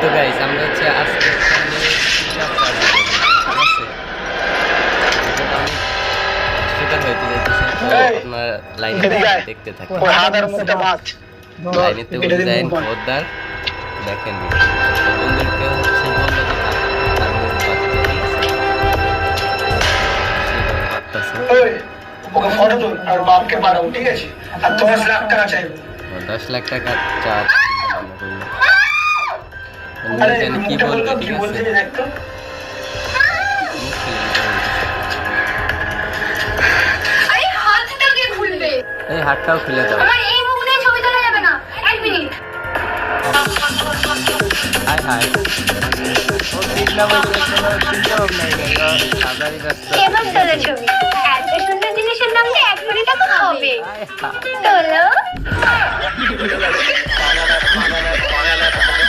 তো গাইস আমরা হচ্ছে আজকে সুগার হইতে যাইতেছে তো আপনার লাইনে দেখতে থাকেন লাইনেতে উঠে যায় খবরদার দেখেন বন্ধুকে হচ্ছে বললো যে তার ওকে ফটো তোল আর বাপকে পাঠাও ঠিক আছে আর 10 লাখ টাকা চাইবো 10 লাখ টাকা চার্জ কি বলবো ঠিক আছে এই হাতটাও খুলে দাও আমার এই মুখ দিয়ে ছবি তোলা যাবে না 1 মিনিট হাই হাই ও দিলা বলতে কোনো চিন্তা নাই না সাদারি রাস্তা এবার তোলা ছবি এত সুন্দর জিনিসের দাম তো 1 মিনিটে তো হবে তোলো